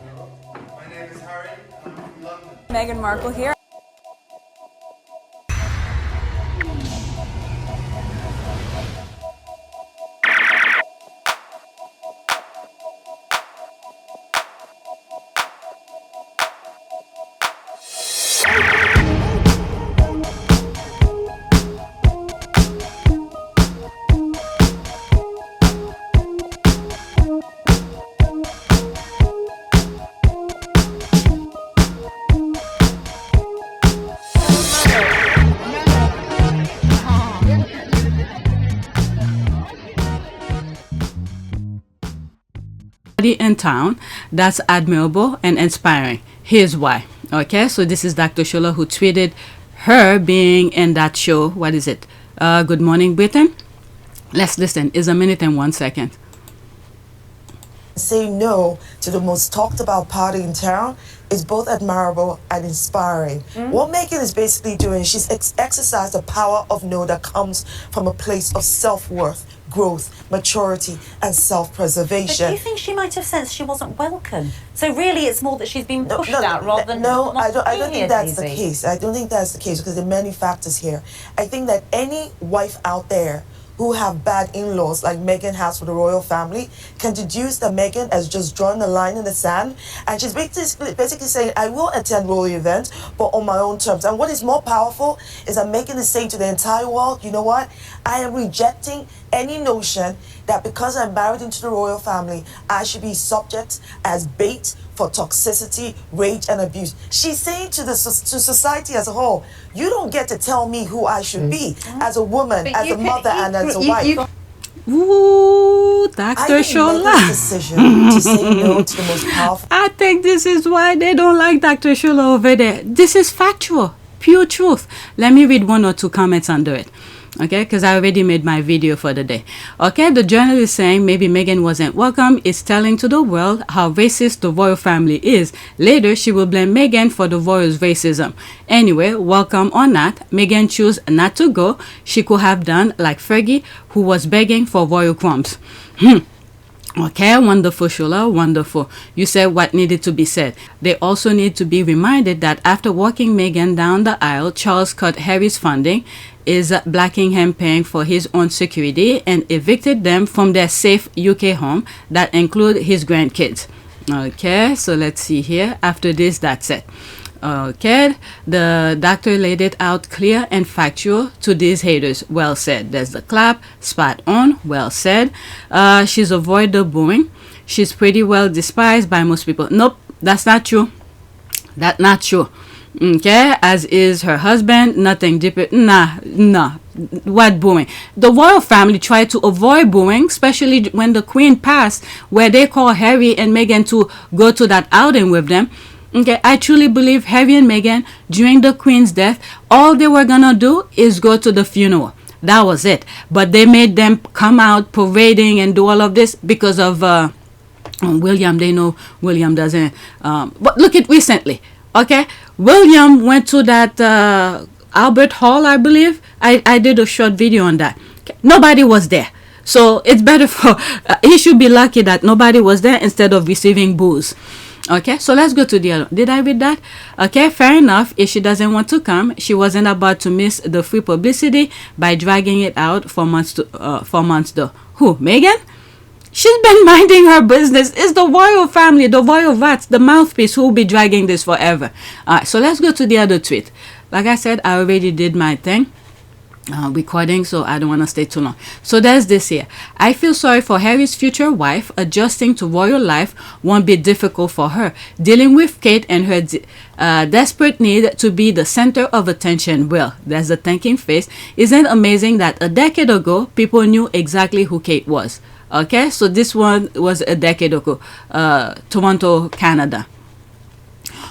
My name is Harry, and I'm from London. Meghan Markle here. In town that's admirable and inspiring. Here's why. Okay, so this is Dr. Shola who tweeted her being in that show. What is it? Good Morning Britain. Let's listen. It's a minute and 1 second. Say no to the most talked about party in town is both admirable and inspiring. What Meghan is basically doing, she's exercised the power of no that comes from a place of self-worth, growth, maturity, and self-preservation. But do you think she might have sensed she wasn't welcome? So really it's more that she's been pushed out rather than... No, I don't think here, that's the Daisy. case. I don't think that's the case because there are many factors here. I think that any wife out there who have bad in-laws like Meghan has for the royal family can deduce that Meghan has just drawn the line in the sand, and she's basically saying, I will attend royal events, but on my own terms. And what is more powerful is that Meghan is saying to the entire world, you know what, I am rejecting any notion that because I'm married into the royal family, I should be subject as bait for toxicity, rage, and abuse. She's saying to society as a whole, you don't get to tell me who I should be as a woman, as a mother, and as a wife. Ooh, Dr. Shola. Decision to say no to the most powerful. I think this is why they don't like Dr. Shola over there. This is factual, pure truth. Let me read 1 or 2 comments under it. Okay, because I already made my video for the day. Okay, the journalist is saying maybe Meghan wasn't welcome. Is telling to the world how racist the royal family is. Later, she will blame Meghan for the royals' racism. Anyway, welcome or not, Meghan chose not to go. She could have done like Fergie, who was begging for royal crumbs. Okay, wonderful, Shola, wonderful. You said what needed to be said. They also need to be reminded that after walking Meghan down the aisle, Charles cut Harry's funding, is blocking him paying for his own security, and evicted them from their safe UK home that include his grandkids. Okay, so let's see here. After this, that's it. Okay, the doctor laid it out clear and factual to these haters. Well said. There's the clap. Spot on. Well said. She's avoid the booing. She's pretty well despised by most people. Nope, that's not true. That's not true. Okay, as is her husband. Nothing deeper. Nah. What booing? The royal family tried to avoid booing, especially when the Queen passed, where they call Harry and Meghan to go to that outing with them. Okay, I truly believe Harry and Meghan, during the Queen's death, all they were gonna do is go to the funeral. That was it. But they made them come out parading and do all of this because of William. They know William doesn't. But look at recently. Okay, William went to that Albert Hall, I believe. I did a short video on that. Okay. Nobody was there. So it's better for, he should be lucky that nobody was there instead of receiving booze. Okay, so let's go to the other. Did I read that? Okay, fair enough. If she doesn't want to come, she wasn't about to miss the free publicity by dragging it out for months though. Who, Meghan? She's been minding her business. It's the royal family, the royal rats, the mouthpiece who will be dragging this forever. Alright, so let's go to the other tweet. Like I said, I already did my thing. Recording, so I don't want to stay too long. So there's this here. I feel sorry for Harry's future wife. Adjusting to royal life won't be difficult for her. Dealing with Kate and her desperate need to be the center of attention will. There's the thinking face. Isn't it amazing that a decade ago people knew exactly who Kate was? Okay, so this one was a decade ago. Toronto, Canada.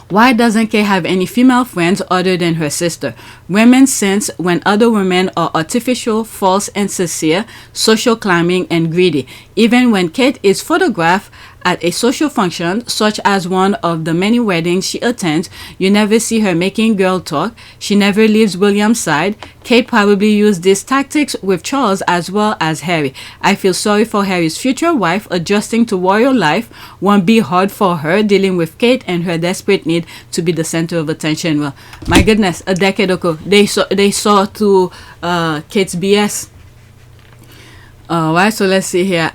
Why doesn't Kay have any female friends other than her sister? Women sense when other women are artificial, false, and sincere, social climbing, and greedy. Even when Kate is photographed At a social function, such as one of the many weddings she attends, you never see her making girl talk. She never leaves William's side. Kate probably used these tactics with Charles as well as Harry. I feel sorry for Harry's future wife. Adjusting to royal life won't be hard for her, dealing with Kate and her desperate need to be the center of attention. Well, my goodness, a decade ago, they saw through Kate's BS. Alright, so let's see here.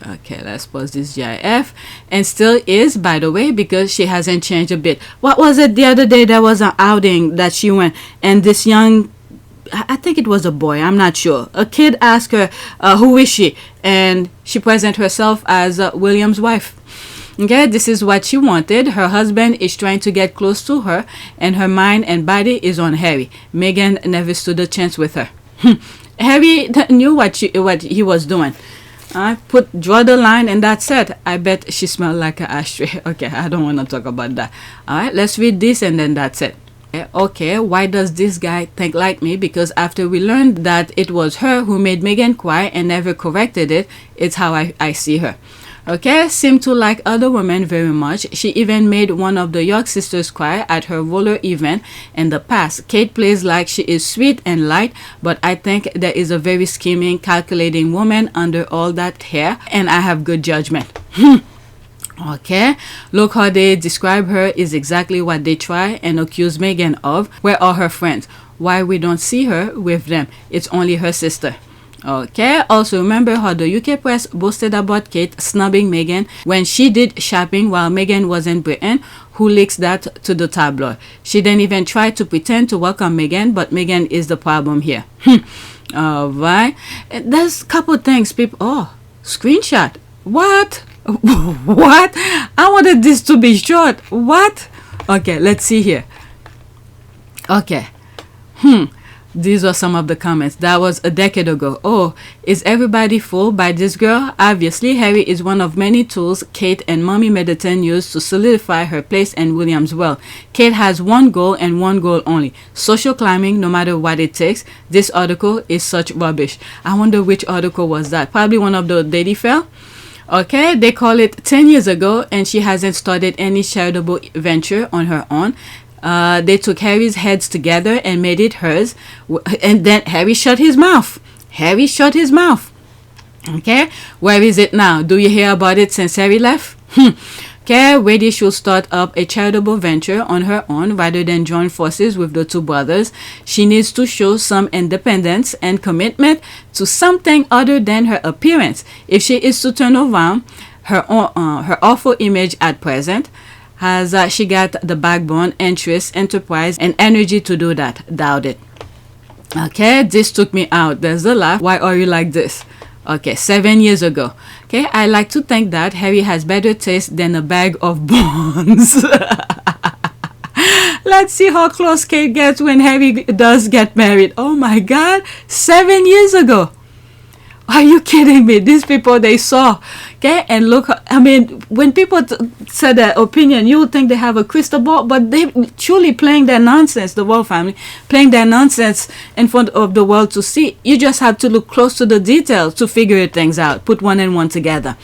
Okay, let's pause this GIF. And still is, by the way, because she hasn't changed a bit. What was it the other day? There was an outing that she went, and this young, I think it was a boy, I'm not sure, a kid asked her, who is she? And she presented herself as William's wife. Okay, this is what she wanted. Her husband is trying to get close to her, and her mind and body is on Harry. Meghan never stood a chance with her. Harry knew what he was doing. Draw the line, and that's it. I bet she smelled like an ashtray. Okay, I don't want to talk about that. Alright, let's read this and then that's it. Okay, why does this guy think like me? Because after we learned that it was her who made Meghan cry and never corrected it, it's how I see her. Okay, seemed to like other women very much. She even made one of the York sisters cry at her roller event in the past. Kate plays like she is sweet and light, but I think there is a very scheming, calculating woman under all that hair, and I have good judgment. Okay, look how they describe her is exactly what they try and accuse Meghan of. Where are her friends? Why we don't see her with them? It's only her sister. Okay, also remember how the UK press boasted about Kate snubbing Meghan when she did shopping while Meghan was in Britain. Who leaks that to the tabloid? She didn't even try to pretend to welcome Meghan, but Meghan is the problem here. Alright, there's a couple things people. Oh, screenshot. What? What? I wanted this to be short. What? Okay, let's see here. Okay. These are some of the comments. That was a decade ago. Oh, is everybody fooled by this girl? Obviously, Harry is one of many tools Kate and Mommy Middleton used to solidify her place in William's will. Kate has one goal and one goal only: social climbing, no matter what it takes. This article is such rubbish. I wonder which article was that. Probably one of the Daily Fail. Okay, they call it 10 years ago, and she hasn't started any charitable venture on her own. They took Harry's heads together and made it hers, and then Harry shut his mouth. Harry shut his mouth. Okay, where is it now? Do you hear about it since Harry left? Okay, Wendy should start up a charitable venture on her own rather than join forces with the two brothers. She needs to show some independence and commitment to something other than her appearance. If she is to turn around her awful image at present, has she got the backbone, interest, enterprise, and energy to do that? Doubt it. Okay, this took me out. There's a laugh. Why are you like this? Okay, 7 years ago. Okay, I like to think that Harry has better taste than a bag of bones. Let's see how close Kate gets when Harry does get married. Oh my God, 7 years ago. Are you kidding me? These people, they saw. Okay, and look, I mean, when people say their opinion, you would think they have a crystal ball, but they truly playing their nonsense, the royal family, playing their nonsense in front of the world to see. You just have to look close to the details to figure things out, put one and one together.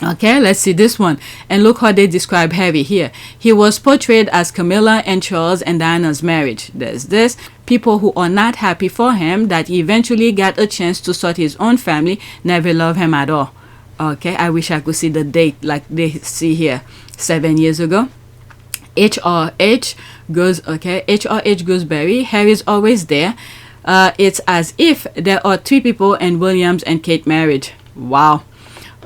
Okay, let's see this one. And look how they describe Harry here. He was portrayed as Camilla and Charles and Diana's marriage. There's this. People who are not happy for him that he eventually got a chance to start his own family never love him at all. Okay, I wish I could see the date like they see here. 7 years ago. HRH goes, okay, HRH Gooseberry. Harry's always there. It's as if there are 3 people in Williams and Kate marriage. Wow.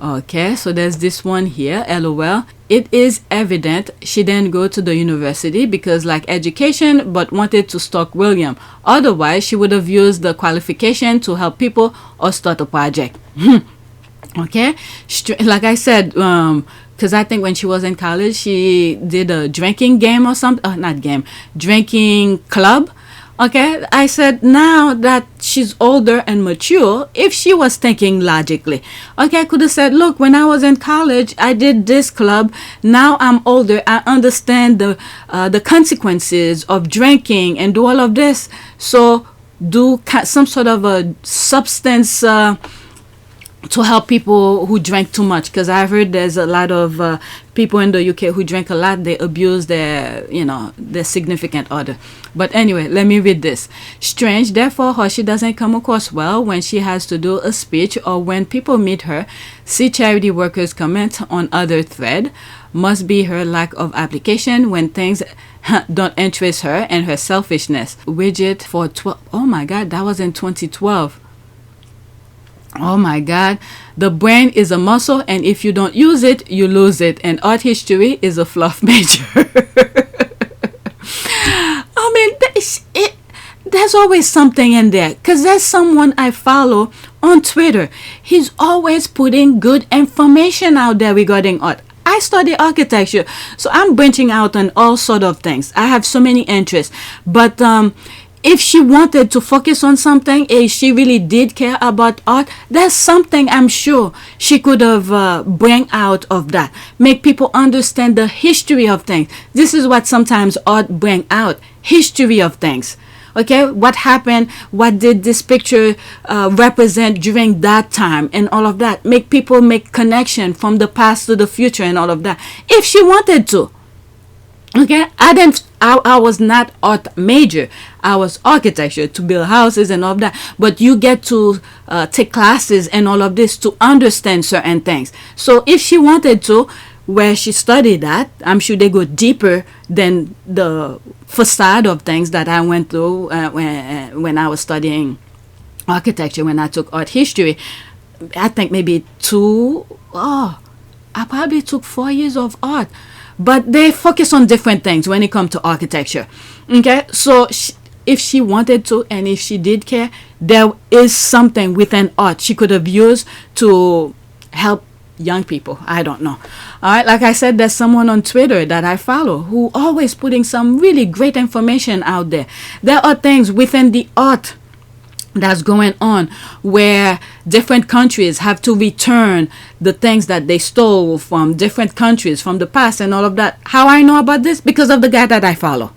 Okay, so there's this one here, LOL. It is evident she didn't go to the university because like education but wanted to stalk William. Otherwise, she would have used the qualification to help people or start a project. Okay, like I said, because I think when she was in college, she did a drinking game or something. Not game, drinking club. Okay, I said now that she's older and mature, if she was thinking logically, okay, I could have said, look, when I was in college, I did this club. Now I'm older. I understand the consequences of drinking and do all of this. So do some sort of a substance to help people who drank too much, because I've heard there's a lot of people in the UK who drink a lot. They abuse their, their significant other. But anyway, let me read this. Strange, therefore, how she doesn't come across well when she has to do a speech or when people meet her. See charity workers comment on other thread. Must be her lack of application when things don't interest her and her selfishness. Widget for 12. Oh my God, that was in 2012. Oh my God, the brain is a muscle, and if you don't use it, you lose it. And art history is a fluff major. I mean, there's always something in there, because there's someone I follow on Twitter. He's always putting good information out there regarding art. I study architecture, so I'm branching out on all sort of things. I have so many interests, but if she wanted to focus on something, if she really did care about art, there's something I'm sure she could have bring out of that. Make people understand the history of things. This is what sometimes art bring out. History of things. Okay, what happened? What did this picture represent during that time and all of that? Make people make connection from the past to the future and all of that. If she wanted to. Okay, I was not art major. I was architecture, to build houses and all of that. But you get to take classes and all of this to understand certain things. So if she wanted to, where she studied that, I'm sure they go deeper than the facade of things that I went through when I was studying architecture, when I took art history. I think maybe I probably took 4 years of art. But they focus on different things when it comes to architecture. Okay, so if she wanted to, and if she did care, there is something within art she could have used to help young people. I don't know. All right, like I said, there's someone on Twitter that I follow who always putting some really great information out there. There are things within the art that's going on where different countries have to return the things that they stole from different countries from the past and all of that. How I know about this? Because of the guy that I follow.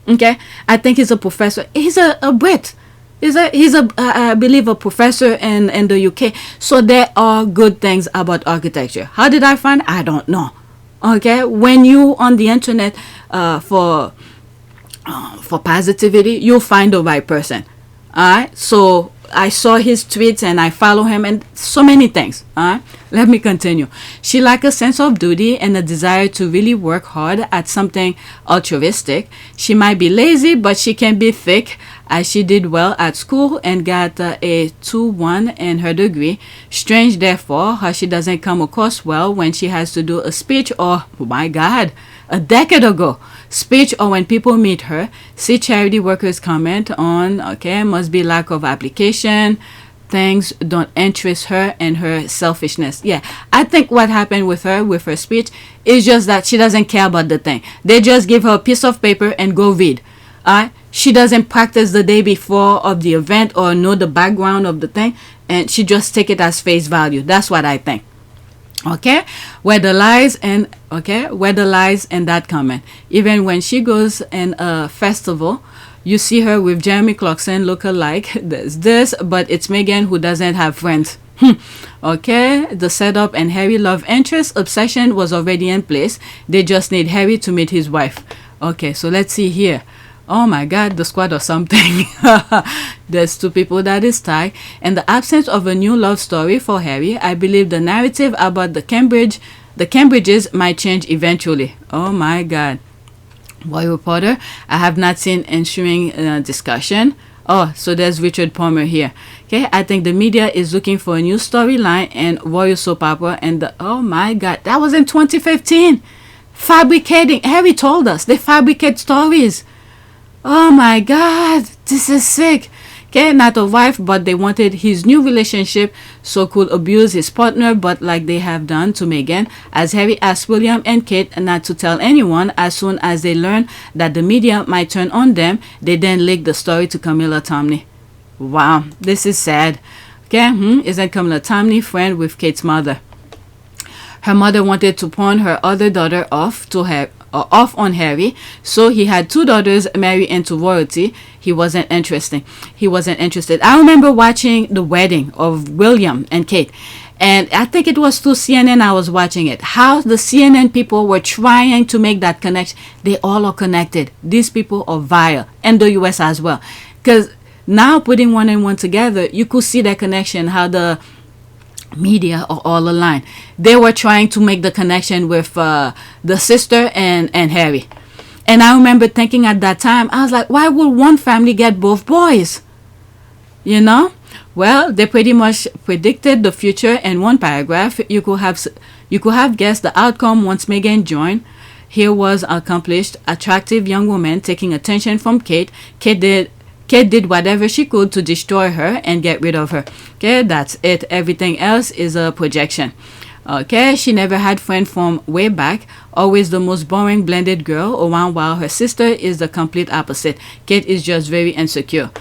Okay, I think he's a professor. He's a Brit. He's a I believe a professor in the UK. So there are good things about architecture. How did I find? I don't know. Okay, when you on the internet for positivity, you'll find the right person. Alright, so I saw his tweets and I follow him and so many things. Alright, let me continue. She lacks a sense of duty and a desire to really work hard at something altruistic. She might be lazy, but she can be thick, as she did well at school and got a 2-1 in her degree. Strange, therefore, how she doesn't come across well when she has to do a speech or, oh my God, a decade ago. Speech or when people meet her. See charity workers comment on, okay, must be lack of application. Things don't interest her and her selfishness. Yeah, I think what happened with her speech is just that she doesn't care about the thing. They just give her a piece of paper and go read. She doesn't practice the day before of the event or know the background of the thing, and she just take it as face value. That's what I think. Okay, where the lies in that comment. Even when she goes in a festival, you see her with Jeremy Clarkson look alike. There's this, but it's Meghan who doesn't have friends. Okay, the setup and Harry love interest obsession was already in place. They just need Harry to meet his wife. Okay, so let's see here. Oh my God, the squad or something. There's 2 people that is tied. In the absence of a new love story for Harry, I believe the narrative about the Cambridges might change eventually. Oh my God. Boy reporter, I have not seen ensuing discussion. Oh, so there's Richard Palmer here. Okay, I think the media is looking for a new storyline and royal soap opera and oh my God, that was in 2015. Fabricating. Harry told us they fabricate stories. Oh my God, this is sick. Okay, not a wife, but they wanted his new relationship so could abuse his partner, but like they have done to Meghan, as Harry asked William and Kate not to tell anyone. As soon as they learn that the media might turn on them, they then leak the story to Camilla Tominey. Wow, this is sad. Okay, isn't Camilla Tominey friend with Kate's mother? Her mother wanted to pawn her other daughter off on Harry, so he had 2 daughters marry into royalty. He wasn't interested. I remember watching the wedding of William and Kate, And I think it was through CNN I was watching it. How the CNN people were trying to make that connection. They all are connected. These people are via, and the US as well. Because now putting one and one together, you could see that connection, how the media are all aligned. They were trying to make the connection with the sister and Harry. And I remember thinking at that time, I was like, why would one family get both boys? You know? Well, they pretty much predicted the future in one paragraph. You could have guessed the outcome once Meghan joined. Here was accomplished, attractive young woman taking attention from Kate. Kate did whatever she could to destroy her and get rid of her. Okay, that's it. Everything else is a projection. Okay, she never had friend from way back. Always the most boring blended girl around, while her sister is the complete opposite. Kate is just very insecure.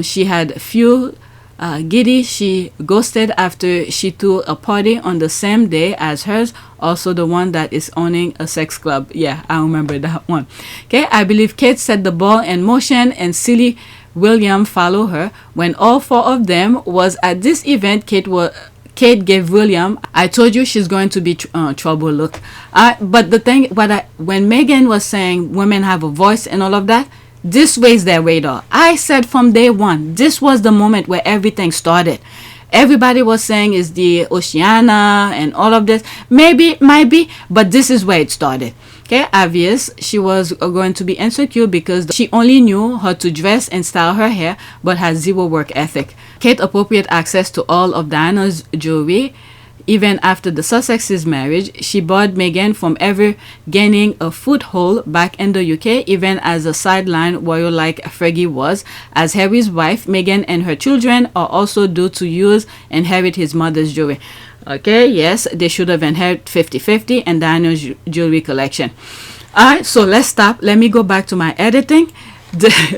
She had few giddy. She ghosted after she threw a party on the same day as hers. Also the one that is owning a sex club. Yeah, I remember that one. Okay, I believe Kate set the ball in motion and silly William followed her. When all four of them was at this event, Kate gave William, I told you she's going to be trouble look. But the thing, when Meghan was saying women have a voice and all of that, this raised their radar. I said from day one, this was the moment where everything started. Everybody was saying is the Oceana and all of this. Maybe, might be, but this is where it started. Okay, obvious, she was going to be insecure because she only knew how to dress and style her hair, but had zero work ethic. Kate appropriate access to all of Diana's jewelry. Even after the Sussex's marriage, she barred Meghan from ever gaining a foothold back in the UK, even as a sideline royal like Fergie was. As Harry's wife, Meghan and her children are also due to inherit his mother's jewelry. Okay, yes, they should have inherited 50-50 and Diana's jewelry collection. Alright, so let's stop. Let me go back to my editing.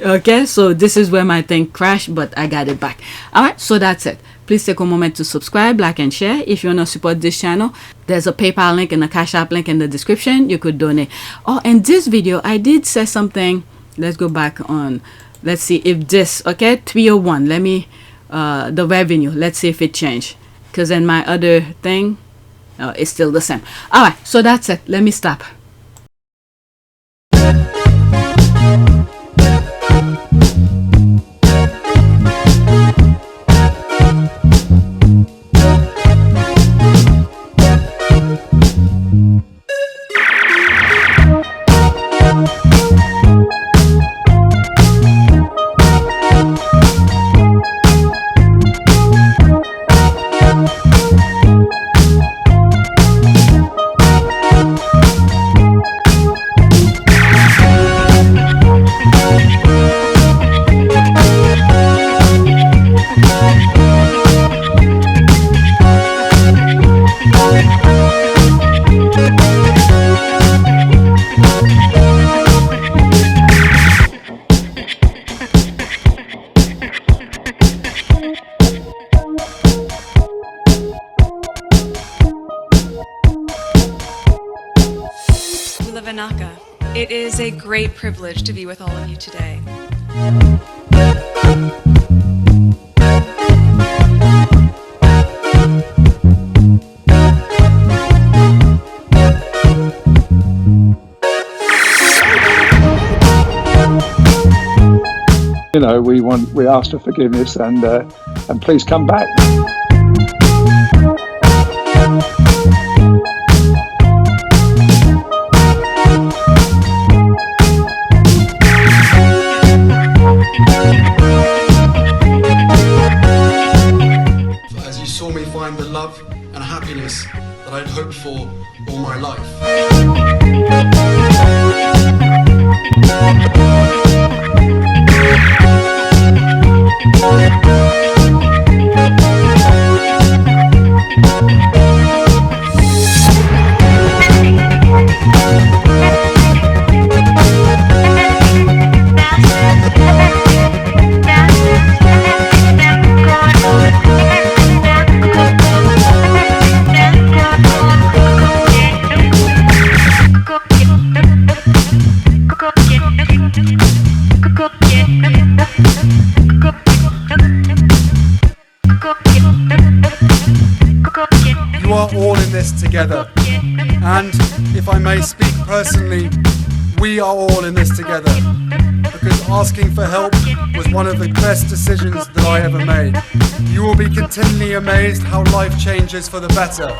Okay, so this is where my thing crashed, but I got it back. Alright, so that's it. Please take a moment to subscribe, like, and share. If you want to support this channel, there's a PayPal link and a Cash App link in the description. You could donate. Oh, in this video, I did say something. Let's go back on. Let's see if this, okay, 301. Let me, the revenue. Let's see if it changed. Because in my other thing, it's still the same. Alright, so that's it. Let me stop. It is a great privilege to be with all of you today. You know, we ask for forgiveness and please come back. As you saw me find the love and happiness that I'd hoped for all my life. Go, all in this together. And if I may speak personally, we are all in this together, because asking for help was one of the best decisions that I ever made. You will be continually amazed how life changes for the better.